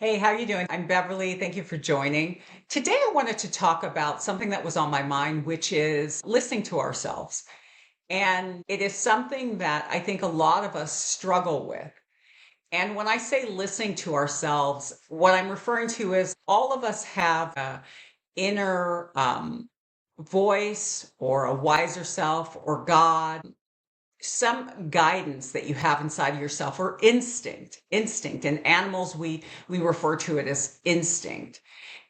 Hey, how are you doing? I'm Beverly. Thank you for joining. Today, I wanted to talk about something that was on my mind, which is listening to ourselves. And it is something that I think a lot of us struggle with. And when I say listening to ourselves, what I'm referring to is all of us have a inner voice or a wiser self or God, some guidance that you have inside of yourself, or instinct. In animals, we refer to it as instinct.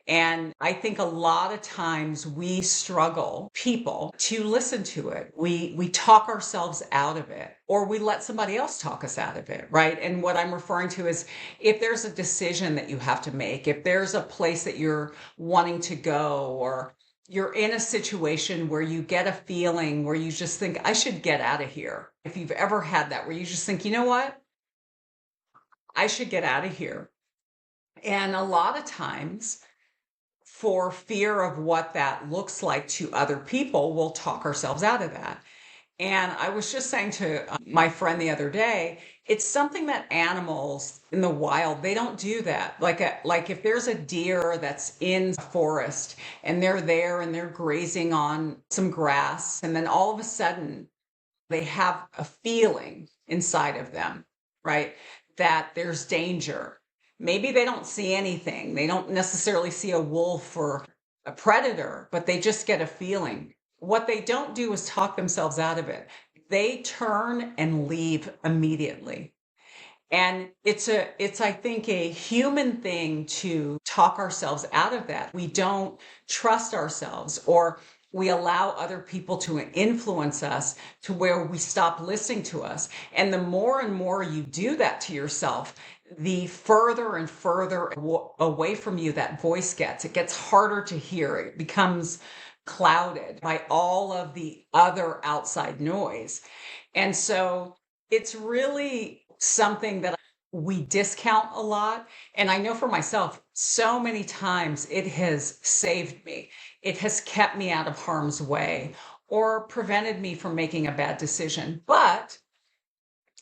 And I think a lot of times we struggle, people, to listen to it. We talk ourselves out of it, or we let somebody else talk us out of it, right? And what I'm referring to is, if there's a decision that you have to make, if there's a place that you're wanting to go, or you're in a situation where you get a feeling where you just think, I should get out of here. If you've ever had that, where you just think, you know what? I should get out of here. And a lot of times, for fear of what that looks like to other people, we'll talk ourselves out of that. And I was just saying to my friend the other day, it's something that animals in the wild, they don't do that. Like if there's a deer that's in a forest and they're there and they're grazing on some grass, and then all of a sudden they have a feeling inside of them, right? That there's danger. Maybe they don't see anything. They don't necessarily see a wolf or a predator, but they just get a feeling. What they don't do is talk themselves out of it. They turn and leave immediately. And it's, I think, a human thing to talk ourselves out of that. We don't trust ourselves, or we allow other people to influence us to where we stop listening to us. And the more and more you do that to yourself, the further and further away from you that voice gets. It gets harder to hear. It becomes clouded by all of the other outside noise. And so it's really something that we discount a lot. And I know for myself, so many times it has saved me. It has kept me out of harm's way or prevented me from making a bad decision. But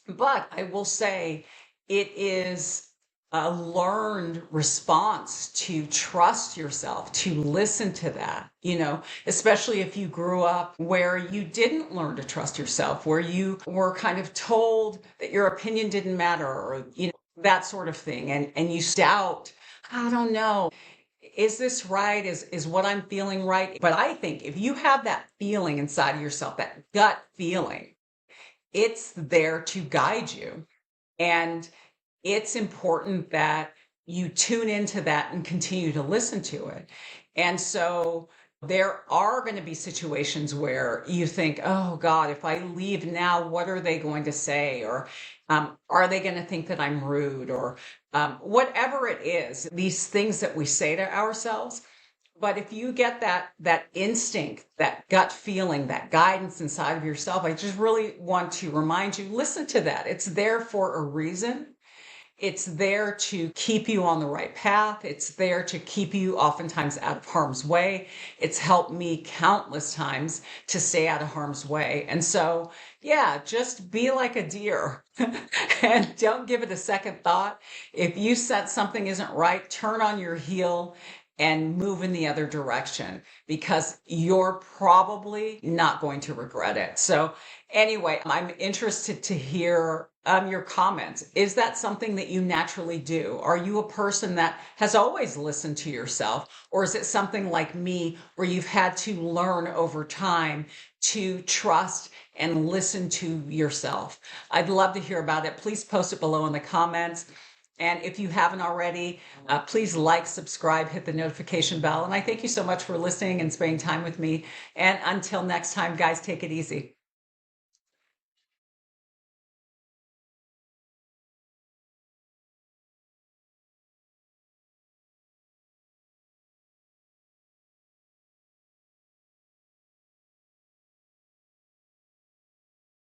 I will say it is a learned response to trust yourself, to listen to that, especially if you grew up where you didn't learn to trust yourself, where you were kind of told that your opinion didn't matter, or, that sort of thing. And you doubt, I don't know, is this right? Is what I'm feeling right? But I think if you have that feeling inside of yourself, that gut feeling, it's there to guide you. And it's important that you tune into that and continue to listen to it. And so there are going to be situations where you think, oh God, if I leave now, what are they going to say? Or are they going to think that I'm rude? Or whatever it is, these things that we say to ourselves. But if you get that instinct, that gut feeling, that guidance inside of yourself, I just really want to remind you, listen to that. It's there for a reason. It's there to keep you on the right path. It's there to keep you oftentimes out of harm's way. It's helped me countless times to stay out of harm's way. And so, yeah, just be like a deer and don't give it a second thought. If you sense something isn't right, turn on your heel and move in the other direction, because you're probably not going to regret it. So anyway, I'm interested to hear your comments. Is that something that you naturally do? Are you a person that has always listened to yourself? Or is it something like me where you've had to learn over time to trust and listen to yourself? I'd love to hear about it. Please post it below in the comments. And if you haven't already, please like, subscribe, hit the notification bell. And I thank you so much for listening and spending time with me. And until next time, guys, take it easy.